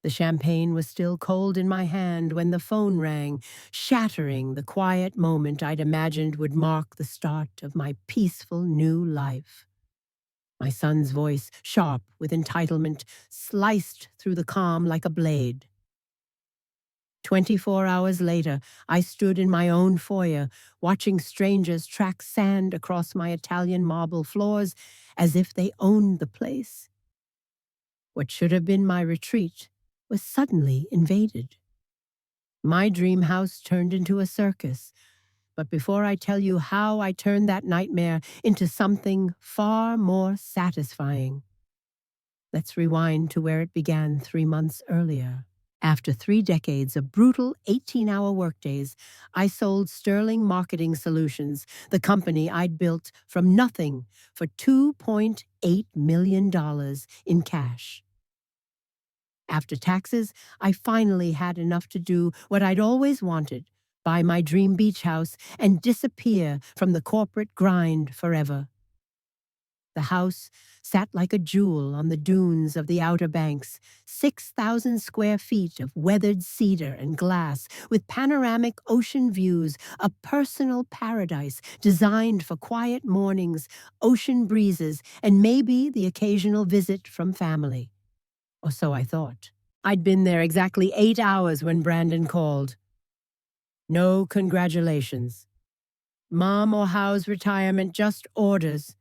The champagne was still cold in my hand when the phone rang, shattering the quiet moment I'd imagined would mark the start of my peaceful new life. My son's voice, sharp with entitlement, sliced through the calm like a blade. 24 hours later, I stood in my own foyer, watching strangers track sand across my Italian marble floors as if they owned the place. What should have been my retreat was suddenly invaded. My dream house turned into a circus, but before I tell you how I turned that nightmare into something far more satisfying, let's rewind to where it began 3 months earlier. After 3 decades of brutal 18-hour workdays, I sold Sterling Marketing Solutions, the company I'd built from nothing, for $2.8 million in cash. After taxes, I finally had enough to do what I'd always wanted, buy my dream beach house and disappear from the corporate grind forever. The house sat like a jewel on the dunes of the Outer Banks, 6,000 square feet of weathered cedar and glass, with panoramic ocean views, a personal paradise designed for quiet mornings, ocean breezes, and maybe the occasional visit from family. Or so I thought. I'd been there exactly 8 hours when Brandon called. No congratulations. Mom or Howe's retirement, just orders.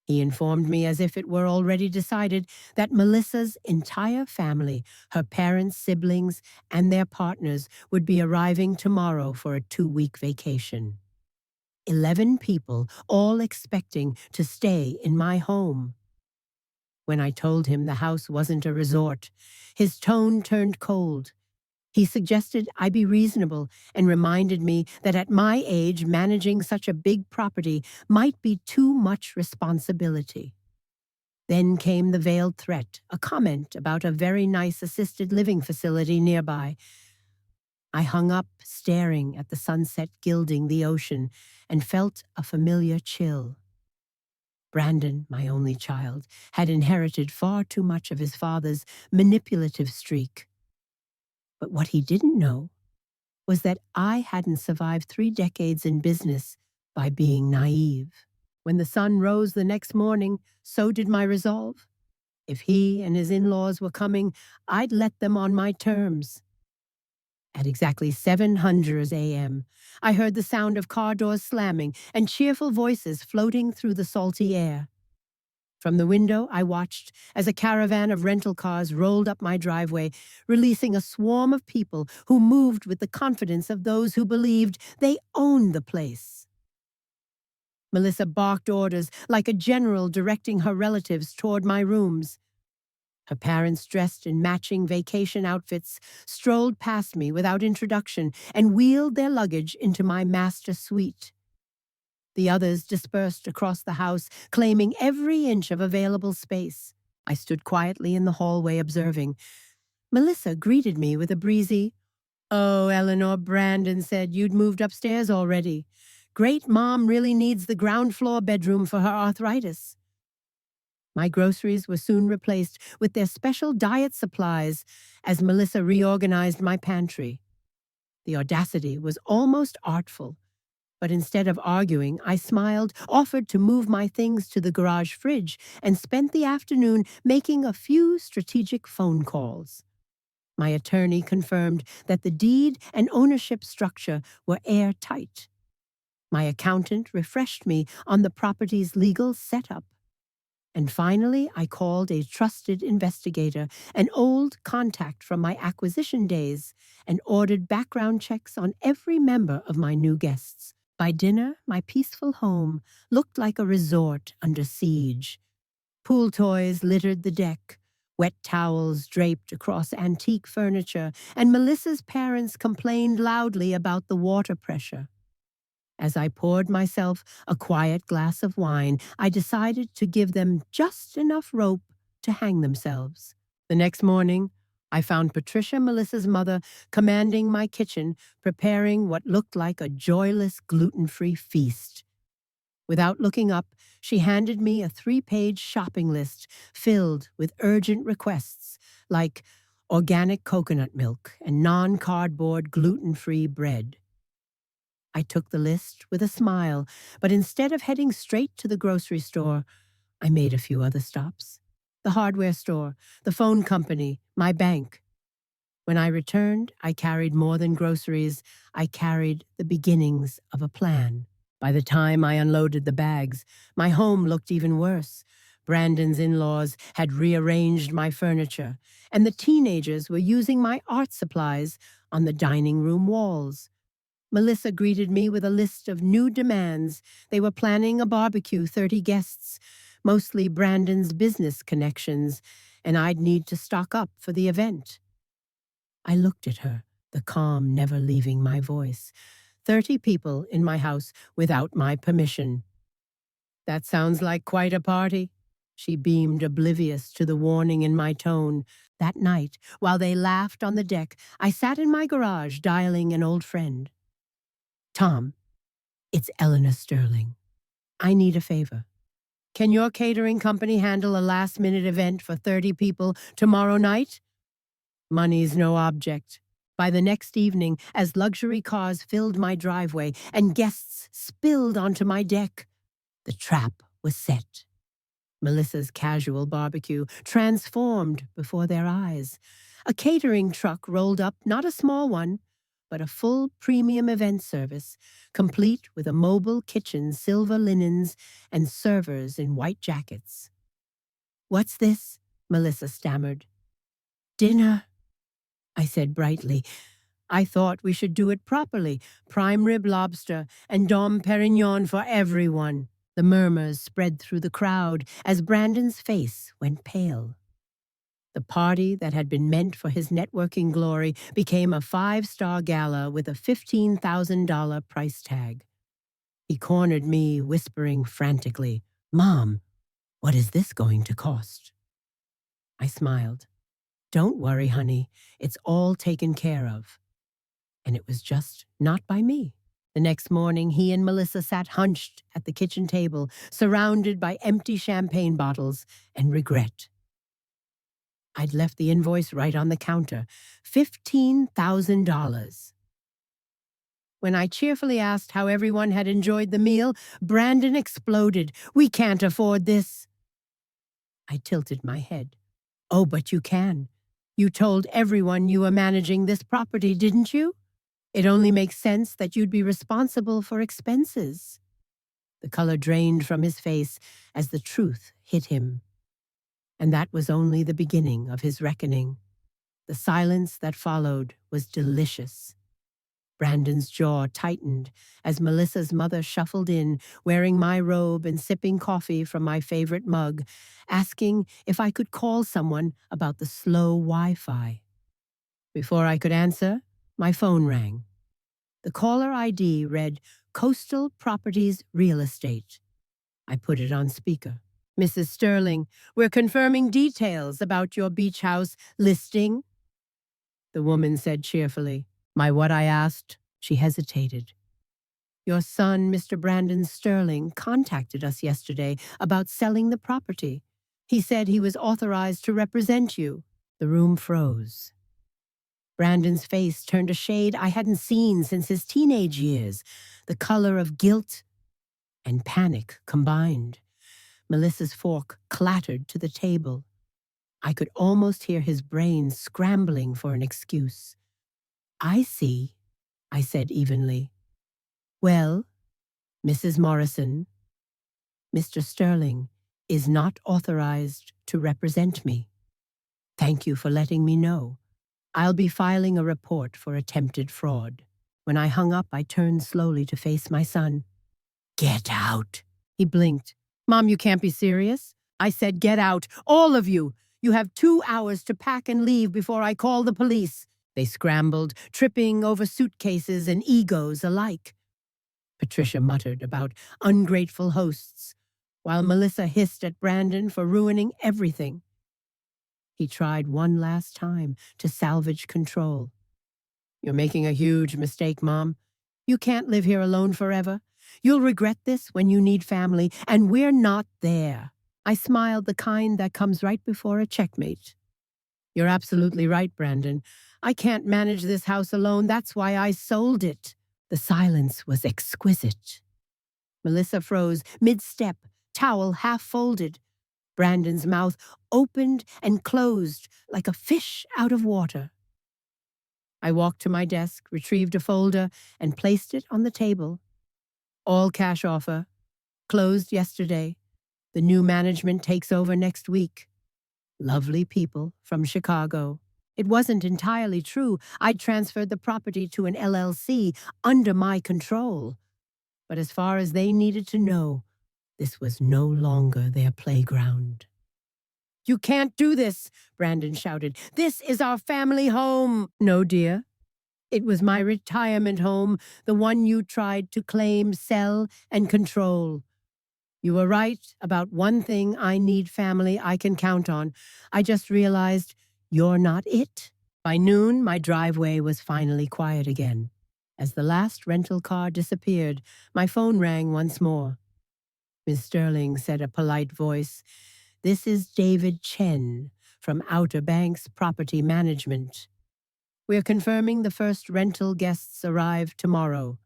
He informed me as if it were already decided that Melissa's entire family, her parents, siblings, and their partners would be arriving tomorrow for a 2-week vacation. 11 people, all expecting to stay in my home. When I told him the house wasn't a resort, his tone turned cold. He suggested I be reasonable and reminded me that at my age, managing such a big property might be too much responsibility. Then came the veiled threat, a comment about a very nice assisted living facility nearby. I hung up, staring at the sunset gilding the ocean, and felt a familiar chill. Brandon, my only child, had inherited far too much of his father's manipulative streak. But what he didn't know was that I hadn't survived 3 decades in business by being naive. When the sun rose the next morning, so did my resolve. If he and his in-laws were coming, I'd let them on my terms. At exactly 7:00 a.m., I heard the sound of car doors slamming and cheerful voices floating through the salty air. From the window, I watched as a caravan of rental cars rolled up my driveway, releasing a swarm of people who moved with the confidence of those who believed they owned the place. Melissa barked orders like a general directing her relatives toward my rooms. Her parents, dressed in matching vacation outfits, strolled past me without introduction and wheeled their luggage into my master suite. The others dispersed across the house, claiming every inch of available space. I stood quietly in the hallway observing. Melissa greeted me with a breezy, "Oh, Eleanor, Brandon said you'd moved upstairs already. Great Mom really needs the ground floor bedroom for her arthritis." My groceries were soon replaced with their special diet supplies as Melissa reorganized my pantry. The audacity was almost artful. But instead of arguing, I smiled, offered to move my things to the garage fridge, and spent the afternoon making a few strategic phone calls. My attorney confirmed that the deed and ownership structure were airtight. My accountant refreshed me on the property's legal setup. And finally, I called a trusted investigator, an old contact from my acquisition days, and ordered background checks on every member of my new guests. By dinner, my peaceful home looked like a resort under siege. Pool toys littered the deck, wet towels draped across antique furniture, and Melissa's parents complained loudly about the water pressure. As I poured myself a quiet glass of wine, I decided to give them just enough rope to hang themselves. The next morning, I found Patricia, Melissa's mother, commanding my kitchen, preparing what looked like a joyless gluten-free feast. Without looking up, she handed me a 3-page shopping list filled with urgent requests, like organic coconut milk, and non-cardboard gluten-free bread. I took the list with a smile, but instead of heading straight to the grocery store, I made a few other stops. The hardware store, the phone company, my bank. When I returned, I carried more than groceries. I carried the beginnings of a plan. By the time I unloaded the bags, my home looked even worse. Brandon's in-laws had rearranged my furniture, and the teenagers were using my art supplies on the dining room walls. Melissa greeted me with a list of new demands. They were planning a barbecue, 30 guests, mostly Brandon's business connections, and I'd need to stock up for the event. I looked at her, the calm never leaving my voice. 30 people in my house without my permission. That sounds like quite a party. She beamed, oblivious to the warning in my tone. That night, while they laughed on the deck, I sat in my garage dialing an old friend. Tom, it's Eleanor Sterling. I need a favor. Can your catering company handle a last-minute event for 30 people tomorrow night? Money's no object. By the next evening, as luxury cars filled my driveway and guests spilled onto my deck, the trap was set. Melissa's casual barbecue transformed before their eyes. A catering truck rolled up, not a small one, but a full premium event service, complete with a mobile kitchen, silver linens, and servers in white jackets. "What's this?" Melissa stammered. "Dinner," I said brightly. "I thought we should do it properly. Prime rib lobster and Dom Perignon for everyone." The murmurs spread through the crowd as Brandon's face went pale. The party that had been meant for his networking glory became a 5-star gala with a $15,000 price tag. He cornered me, whispering frantically, "Mom, what is this going to cost?" I smiled. "Don't worry, honey. It's all taken care of." And it was just not by me. The next morning, he and Melissa sat hunched at the kitchen table, surrounded by empty champagne bottles and regret. I'd left the invoice right on the counter, $15,000. When I cheerfully asked how everyone had enjoyed the meal, Brandon exploded. "We can't afford this." I tilted my head. "Oh, but you can. You told everyone you were managing this property, didn't you? It only makes sense that you'd be responsible for expenses." The color drained from his face as the truth hit him. And that was only the beginning of his reckoning. The silence that followed was delicious. Brandon's jaw tightened as Melissa's mother shuffled in, wearing my robe and sipping coffee from my favorite mug, asking if I could call someone about the slow Wi-Fi. Before I could answer, my phone rang. The caller ID read, "Coastal Properties Real Estate." I put it on speaker. "Mrs. Sterling, we're confirming details about your beach house listing." The woman said cheerfully. "My what?" I asked. She hesitated. "Your son, Mr. Brandon Sterling, contacted us yesterday about selling the property. He said he was authorized to represent you." The room froze. Brandon's face turned a shade I hadn't seen since his teenage years, the color of guilt and panic combined. Melissa's fork clattered to the table. I could almost hear his brain scrambling for an excuse. "I see," I said evenly. "Well, Mrs. Morrison, Mr. Sterling is not authorized to represent me. Thank you for letting me know. I'll be filing a report for attempted fraud." When I hung up, I turned slowly to face my son. "Get out." He blinked. "Mom, you can't be serious." I said, "Get out, all of you. You have 2 hours to pack and leave before I call the police." They scrambled, tripping over suitcases and egos alike. Patricia muttered about ungrateful hosts, while Melissa hissed at Brandon for ruining everything. He tried one last time to salvage control. "You're making a huge mistake, Mom. You can't live here alone forever. You'll regret this when you need family, and we're not there." I smiled, the kind that comes right before a checkmate. You're absolutely right, Brandon. I can't manage this house alone. That's why I sold it. The silence was exquisite. Melissa froze mid-step, towel half folded. Brandon's mouth opened and closed like a fish out of water. I walked to my desk, retrieved a folder, and placed it on the table. All cash offer. Closed yesterday. The new management takes over next week. Lovely people from Chicago. It wasn't entirely true. I'd transferred the property to an LLC under my control. But as far as they needed to know, this was no longer their playground. "You can't do this," Brandon shouted. "This is our family home." "No, dear. It was my retirement home, the one you tried to claim, sell, and control. You were right about one thing. I need family I can count on. I just realized you're not it." By noon, my driveway was finally quiet again. As the last rental car disappeared, my phone rang once more. "Miss Sterling," said a polite voice. "This is David Chen from Outer Banks Property Management. We're confirming the first rental guests arrive tomorrow.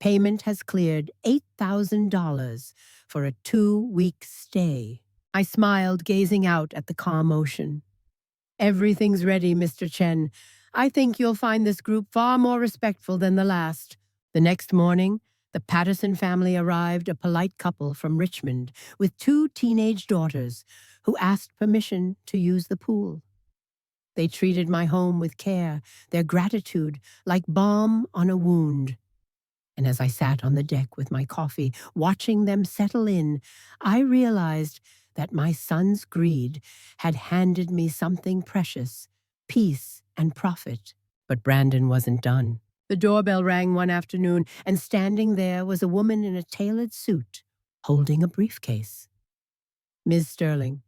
Payment has cleared $8,000 for a 2-week stay." I smiled, gazing out at the calm ocean. "Everything's ready, Mr. Chen. I think you'll find this group far more respectful than the last." The next morning, the Patterson family arrived, a polite couple from Richmond with 2 teenage daughters who asked permission to use the pool. They treated my home with care, their gratitude like balm on a wound. And as I sat on the deck with my coffee, watching them settle in, I realized that my son's greed had handed me something precious, peace and profit. But Brandon wasn't done. The doorbell rang one afternoon, and standing there was a woman in a tailored suit, holding a briefcase. "Ms. Sterling,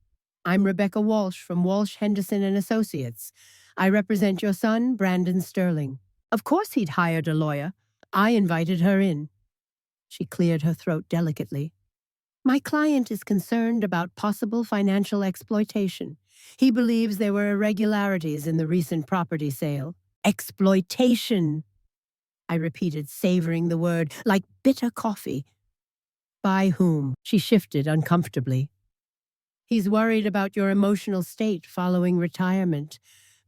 I'm Rebecca Walsh from Walsh, Henderson and Associates. I represent your son, Brandon Sterling." Of course he'd hired a lawyer. I invited her in. She cleared her throat delicately. "My client is concerned about possible financial exploitation. He believes there were irregularities in the recent property sale." "Exploitation," I repeated, savoring the word like bitter coffee. "By whom?" She shifted uncomfortably. "He's worried about your emotional state following retirement.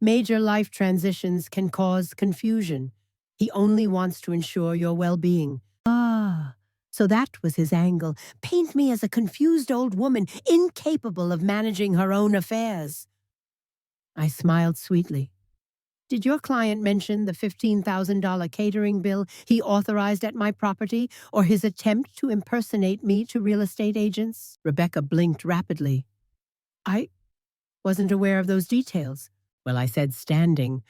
Major life transitions can cause confusion. He only wants to ensure your well-being." Ah, so that was his angle. Paint me as a confused old woman, incapable of managing her own affairs. I smiled sweetly. "Did your client mention the $15,000 catering bill he authorized at my property, or his attempt to impersonate me to real estate agents?" Rebecca blinked rapidly. "I wasn't aware of those details." "Well," I said, standing,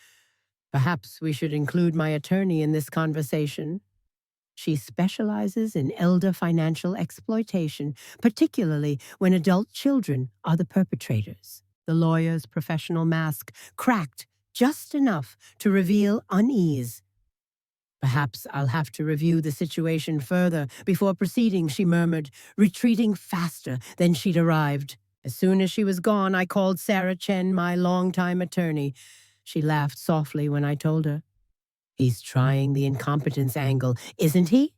"perhaps we should include my attorney in this conversation. She specializes in elder financial exploitation, particularly when adult children are the perpetrators." The lawyer's professional mask cracked just enough to reveal unease. "Perhaps I'll have to review the situation further before proceeding," she murmured, retreating faster than she'd arrived. As soon as she was gone, I called Sarah Chen, my longtime attorney. She laughed softly when I told her. "He's trying the incompetence angle, isn't he?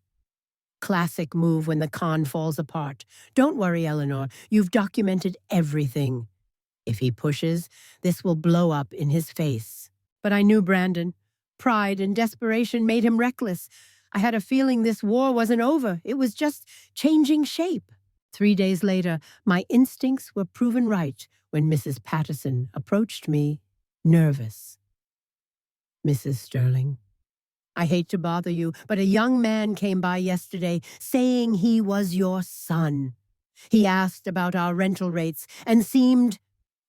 Classic move when the con falls apart. Don't worry, Eleanor. You've documented everything. If he pushes, this will blow up in his face." But I knew Brandon. Pride and desperation made him reckless. I had a feeling this war wasn't over. It was just changing shape. 3 days later, my instincts were proven right when Mrs. Patterson approached me, nervous. "Mrs. Sterling, I hate to bother you, but a young man came by yesterday saying he was your son. He asked about our rental rates and seemed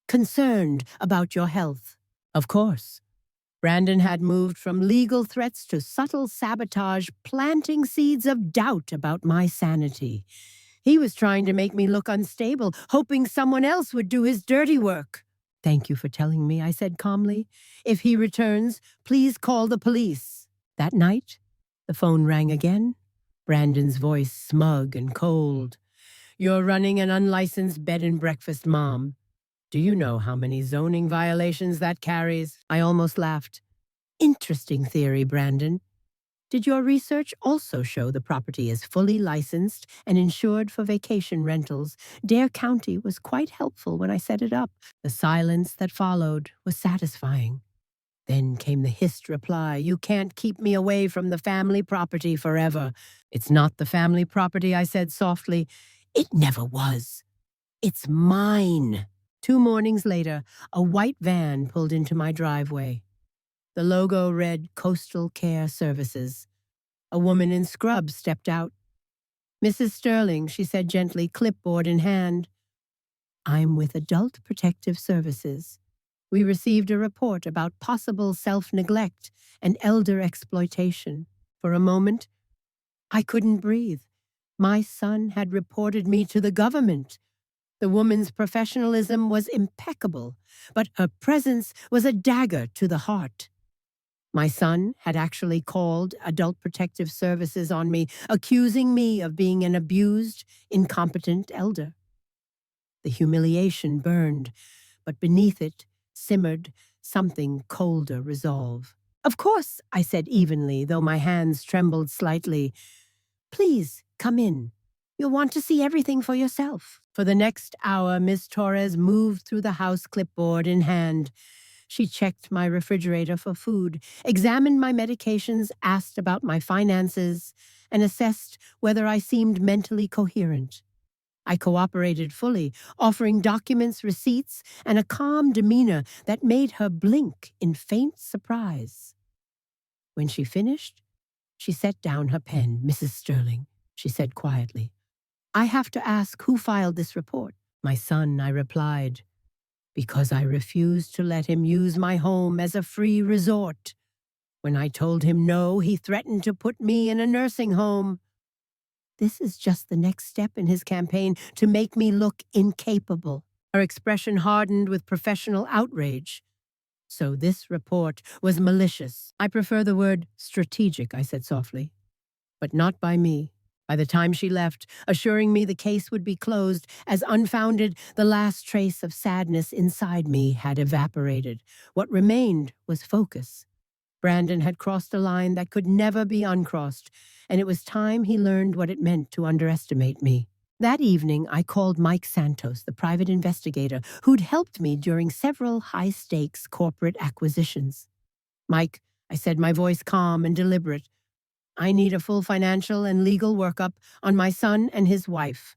concerned about your health." Of course. Brandon had moved from legal threats to subtle sabotage, planting seeds of doubt about my sanity. He was trying to make me look unstable, hoping someone else would do his dirty work. "Thank you for telling me," I said calmly. "If he returns, please call the police." That night, the phone rang again, Brandon's voice smug and cold. "You're running an unlicensed bed and breakfast, Mom. Do you know how many zoning violations that carries? I almost laughed. Interesting theory, Brandon. Did your research also show the property is fully licensed and insured for vacation rentals? Dare County was quite helpful when I set it up. The silence that followed was satisfying. Then came the hissed reply, "You can't keep me away from the family property forever." "It's not the family property," I said softly. "It never was. It's mine." 2 mornings later, a white van pulled into my driveway. The logo read Coastal Care Services. A woman in scrubs stepped out. "Mrs. Sterling," she said gently, clipboard in hand. "I'm with Adult Protective Services. We received a report about possible self-neglect and elder exploitation." For a moment, I couldn't breathe. My son had reported me to the government. The woman's professionalism was impeccable, but her presence was a dagger to the heart. My son had actually called Adult Protective Services on me, accusing me of being an abused, incompetent elder. The humiliation burned, but beneath it simmered something colder resolve. "Of course," I said evenly, though my hands trembled slightly. "Please, come in. You'll want to see everything for yourself." For the next hour, Miss Torres moved through the house, clipboard in hand. She checked my refrigerator for food, examined my medications, asked about my finances, and assessed whether I seemed mentally coherent. I cooperated fully, offering documents, receipts, and a calm demeanor that made her blink in faint surprise. When she finished, she set down her pen. "Mrs. Sterling," she said quietly, "I have to ask who filed this report." "My son," I replied, "because I refused to let him use my home as a free resort. When I told him no, he threatened to put me in a nursing home." This is just the next step in his campaign to make me look incapable. Her expression hardened with professional outrage. "So this report was malicious." "I prefer the word strategic," I said softly. "But not by me." By the time she left, assuring me the case would be closed as unfounded, the last trace of sadness inside me had evaporated. What remained was focus. Brandon had crossed a line that could never be uncrossed, and it was time he learned what it meant to underestimate me. That evening, I called Mike Santos, the private investigator who'd helped me during several high-stakes corporate acquisitions. "Mike," I said, my voice calm and deliberate, "I need a full financial and legal workup on my son and his wife.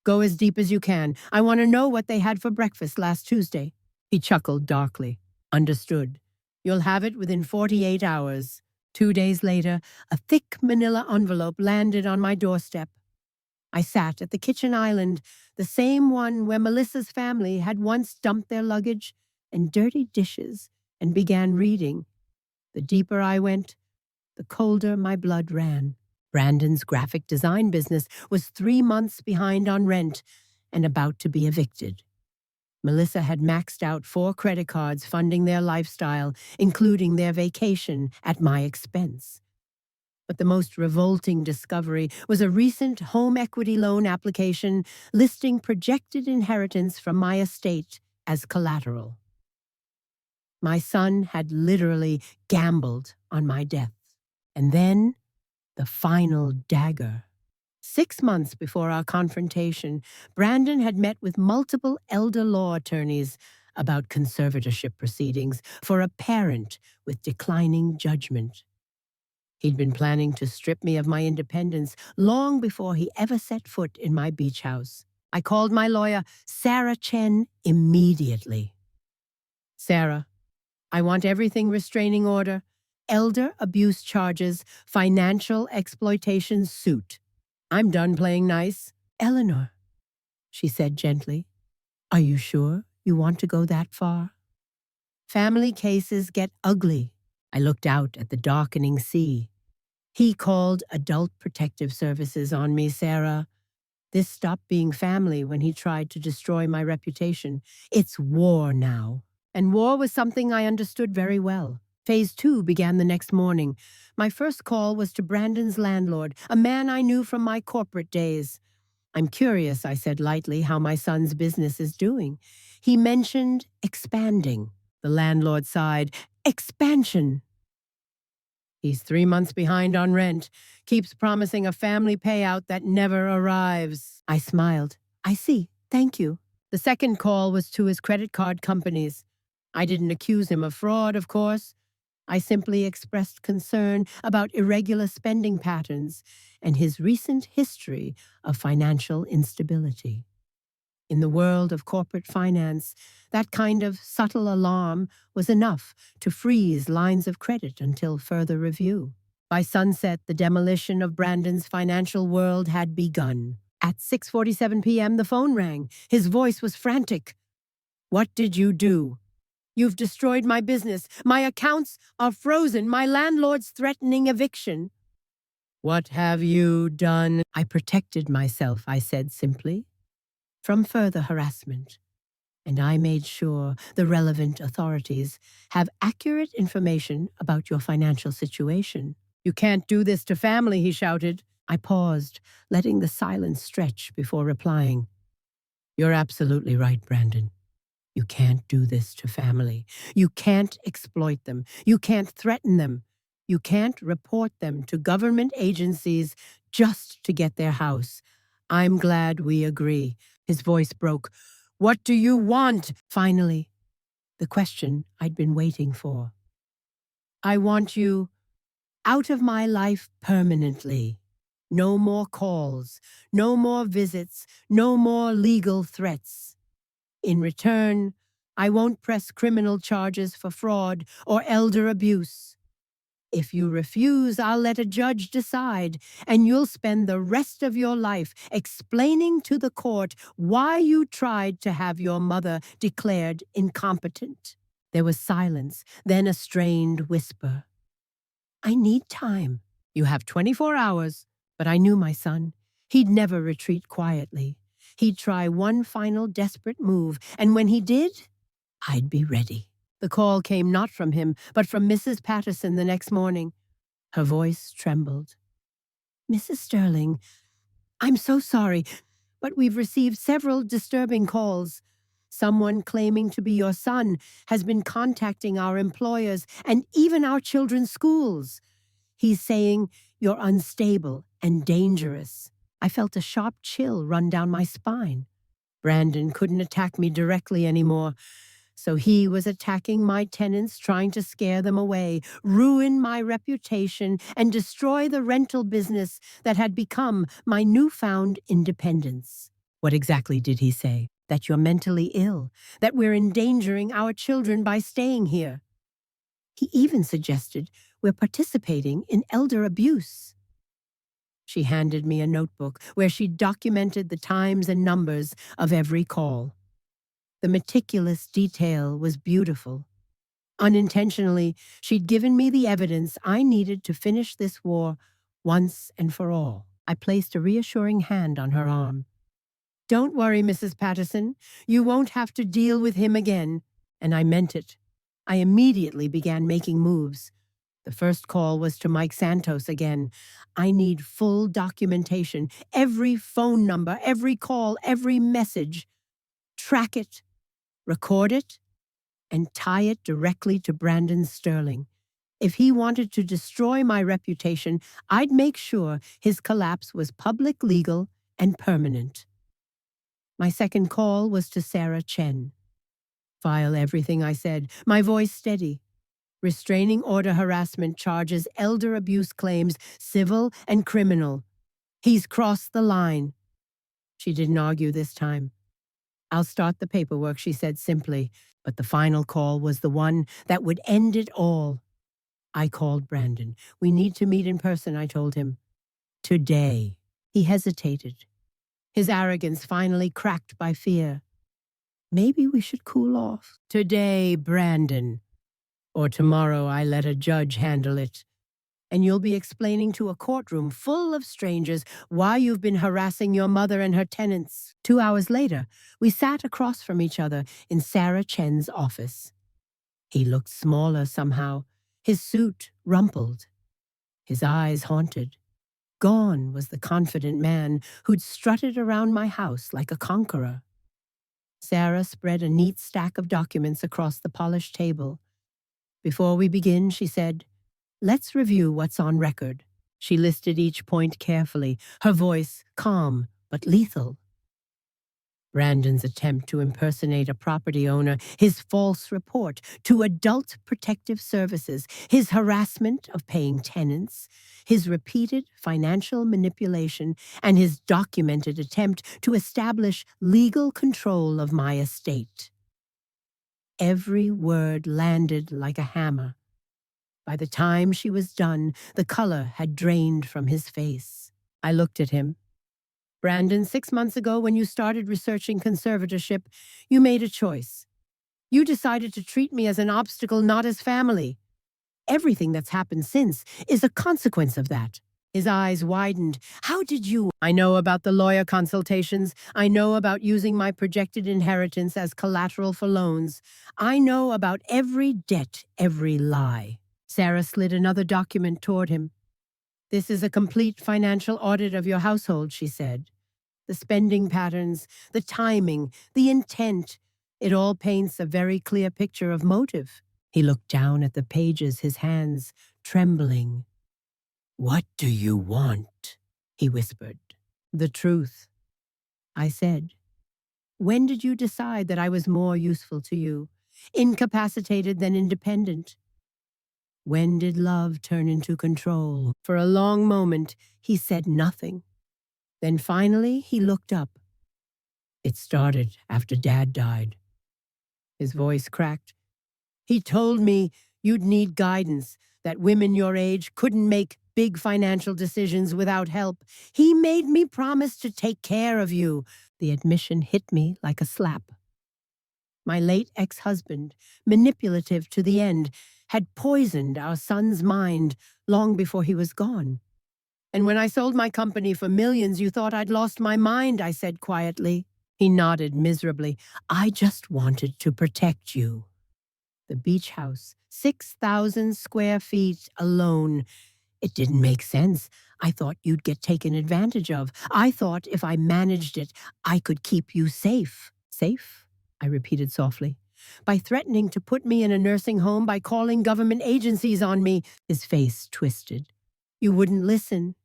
Go as deep as you can. I want to know what they had for breakfast last Tuesday." He chuckled darkly. "Understood. You'll have it within 48 hours. 2 days later, a thick manila envelope landed on my doorstep. I sat at the kitchen island, the same one where Melissa's family had once dumped their luggage and dirty dishes, and began reading. The deeper I went, the colder my blood ran. Brandon's graphic design business was 3 months behind on rent and about to be evicted. Melissa had maxed out 4 credit cards funding their lifestyle, including their vacation at my expense. But the most revolting discovery was a recent home equity loan application listing projected inheritance from my estate as collateral. My son had literally gambled on my death. And then, the final dagger. 6 months before our confrontation, Brandon had met with multiple elder law attorneys about conservatorship proceedings for a parent with declining judgment. He'd been planning to strip me of my independence long before he ever set foot in my beach house. I called my lawyer, Sarah Chen, immediately. "Sarah, I want everything restraining order, elder abuse charges, financial exploitation suit. I'm done playing nice." "Eleanor," she said gently, "are you sure you want to go that far? Family cases get ugly." I looked out at the darkening sea. "He called Adult Protective Services on me, Sarah. This stopped being family when he tried to destroy my reputation. It's war now." And war was something I understood very well. Phase 2 began the next morning. My first call was to Brandon's landlord, a man I knew from my corporate days. "I'm curious," I said lightly, "how my son's business is doing." He mentioned expanding. The landlord sighed. Expansion! He's 3 months behind on rent, keeps promising a family payout that never arrives. I smiled. I see. Thank you. The second call was to his credit card companies. I didn't accuse him of fraud, of course. I simply expressed concern about irregular spending patterns and his recent history of financial instability. In the world of corporate finance, that kind of subtle alarm was enough to freeze lines of credit until further review. By sunset, the demolition of Brandon's financial world had begun. At 6:47 p.m., the phone rang. His voice was frantic. "What did you do? You've destroyed my business. My accounts are frozen. My landlord's threatening eviction." "What have you done?" "I protected myself," I said simply, "from further harassment. And I made sure the relevant authorities have accurate information about your financial situation." "You can't do this to family," he shouted. I paused, letting the silence stretch before replying. "You're absolutely right, Brandon. You can't do this to family. You can't exploit them. You can't threaten them. You can't report them to government agencies just to get their house. I'm glad we agree." His voice broke. "What do you want?" Finally, the question I'd been waiting for. "I want you out of my life permanently. No more calls, no more visits, no more legal threats. In return, I won't press criminal charges for fraud or elder abuse. If you refuse, I'll let a judge decide, and you'll spend the rest of your life explaining to the court why you tried to have your mother declared incompetent." There was silence, then a strained whisper. "I need time." "You have 24 hours." But I knew my son. He'd never retreat quietly. He'd try one final desperate move, and when he did, I'd be ready. The call came not from him, but from Mrs. Patterson the next morning. Her voice trembled. "Mrs. Sterling, I'm so sorry, but we've received several disturbing calls. Someone claiming to be your son has been contacting our employers and even our children's schools. He's saying you're unstable and dangerous." I felt a sharp chill run down my spine. Brandon couldn't attack me directly anymore, so he was attacking my tenants, trying to scare them away, ruin my reputation, and destroy the rental business that had become my newfound independence. "What exactly did he say?" "That you're mentally ill, that we're endangering our children by staying here. He even suggested we're participating in elder abuse." She handed me a notebook where she documented the times and numbers of every call. The meticulous detail was beautiful. Unintentionally, she'd given me the evidence I needed to finish this war once and for all. I placed a reassuring hand on her arm. "Don't worry, Mrs. Patterson. You won't have to deal with him again." And I meant it. I immediately began making moves. The first call was to Mike Santos again. "I need full documentation. Every phone number, every call, every message. Track it, record it, and tie it directly to Brandon Sterling. If he wanted to destroy my reputation, I'd make sure his collapse was public, legal, and permanent." My second call was to Sarah Chen. "File everything I said," my voice steady. "Restraining order harassment charges, elder abuse claims, civil and criminal. He's crossed the line." She didn't argue this time. "I'll start the paperwork," she said simply, but the final call was the one that would end it all. I called Brandon. "We need to meet in person," I told him. "Today." He hesitated, his arrogance finally cracked by fear. "Maybe we should cool off." "Today, Brandon. Or tomorrow I let a judge handle it. And you'll be explaining to a courtroom full of strangers why you've been harassing your mother and her tenants." 2 hours later, we sat across from each other in Sarah Chen's office. He looked smaller somehow, his suit rumpled, his eyes haunted. Gone was the confident man who'd strutted around my house like a conqueror. Sarah spread a neat stack of documents across the polished table. Before we begin, she said, let's review what's on record. She listed each point carefully, her voice calm but lethal. Brandon's attempt to impersonate a property owner, his false report to Adult Protective Services, his harassment of paying tenants, his repeated financial manipulation, and his documented attempt to establish legal control of my estate. Every word landed like a hammer. By the time she was done, the color had drained from his face. I looked at him. Brandon, 6 months ago when you started researching conservatorship, you made a choice. You decided to treat me as an obstacle, not as family. Everything that's happened since is a consequence of that. His eyes widened. How did you? I know about the lawyer consultations. I know about using my projected inheritance as collateral for loans. I know about every debt, every lie. Sarah slid another document toward him. This is a complete financial audit of your household, she said. The spending patterns, the timing, the intent, it all paints a very clear picture of motive. He looked down at the pages, his hands trembling. What do you want? He whispered. The truth. I said. When did you decide that I was more useful to you, incapacitated than independent? When did love turn into control? For a long moment, he said nothing. Then finally, he looked up. It started after Dad died. His voice cracked. He told me you'd need guidance, that women your age couldn't make big financial decisions without help. He made me promise to take care of you. The admission hit me like a slap. My late ex-husband, manipulative to the end, had poisoned our son's mind long before he was gone. And when I sold my company for millions, you thought I'd lost my mind, I said quietly. He nodded miserably. I just wanted to protect you. The beach house, 6,000 square feet alone. It didn't make sense. I thought you'd get taken advantage of. I thought if I managed it, I could keep you safe. Safe? I repeated softly. By threatening to put me in a nursing home, by calling government agencies on me. His face twisted. You wouldn't listen.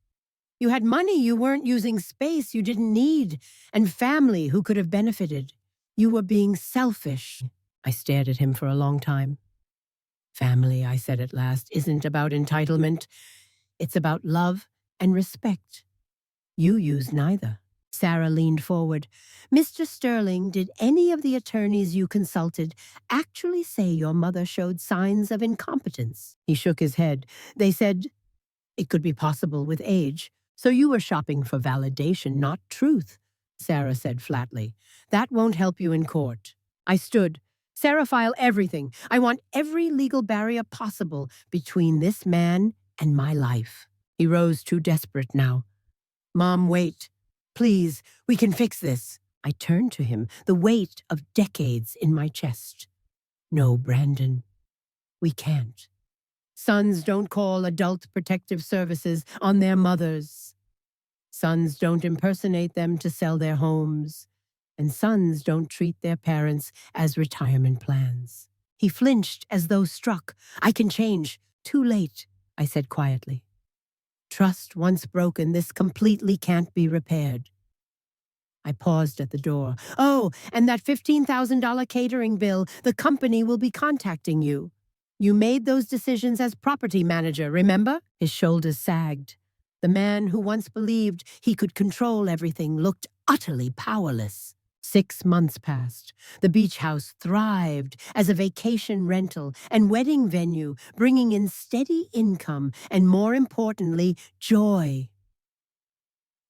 You had money you weren't using, space you didn't need, and family who could have benefited. You were being selfish. I stared at him for a long time. Family, I said at last, isn't about entitlement. It's about love and respect. You use neither. Sarah leaned forward. Mr. Sterling, did any of the attorneys you consulted actually say your mother showed signs of incompetence? He shook his head. They said it could be possible with age. So you were shopping for validation, not truth, Sarah said flatly. That won't help you in court. I stood. Sarah, file everything. I want every legal barrier possible between this man and my life. He rose too desperate now. Mom, wait. Please, we can fix this. I turned to him, the weight of decades in my chest. No, Brandon, we can't. Sons don't call Adult Protective Services on their mothers. Sons don't impersonate them to sell their homes. And sons don't treat their parents as retirement plans. He flinched as though struck. I can change. Too late, I said quietly. Trust once broken, this completely can't be repaired. I paused at the door. Oh, and that $15,000 catering bill, the company will be contacting you. You made those decisions as property manager, remember? His shoulders sagged. The man who once believed he could control everything looked utterly powerless. 6 months passed. The beach house thrived as a vacation rental and wedding venue, bringing in steady income and, more importantly, joy.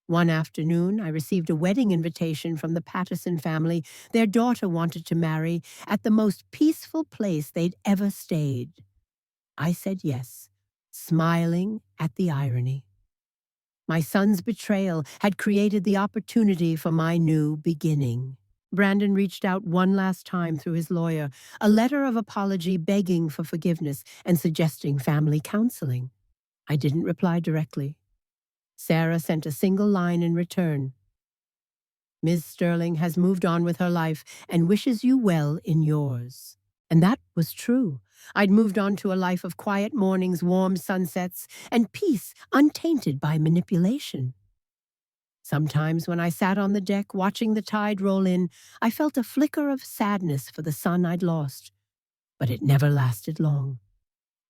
One afternoon, I received a wedding invitation from the Patterson family. Their daughter wanted to marry at the most peaceful place they'd ever stayed. I said yes, smiling at the irony. My son's betrayal had created the opportunity for my new beginning. Brandon reached out one last time through his lawyer, a letter of apology begging for forgiveness and suggesting family counseling. I didn't reply directly. Sarah sent a single line in return. Ms. Sterling has moved on with her life and wishes you well in yours. And that was true. I'd moved on to a life of quiet mornings, warm sunsets, and peace untainted by manipulation. Sometimes when I sat on the deck watching the tide roll in, I felt a flicker of sadness for the son I'd lost. But it never lasted long.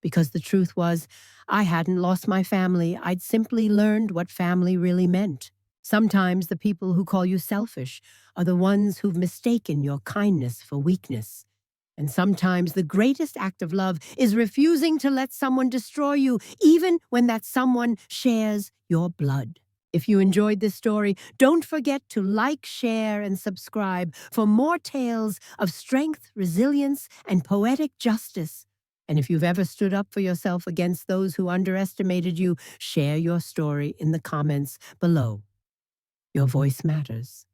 Because the truth was, I hadn't lost my family, I'd simply learned what family really meant. Sometimes the people who call you selfish are the ones who've mistaken your kindness for weakness. And sometimes the greatest act of love is refusing to let someone destroy you, even when that someone shares your blood. If you enjoyed this story, don't forget to like, share, and subscribe for more tales of strength, resilience, and poetic justice. And if you've ever stood up for yourself against those who underestimated you, share your story in the comments below. Your voice matters.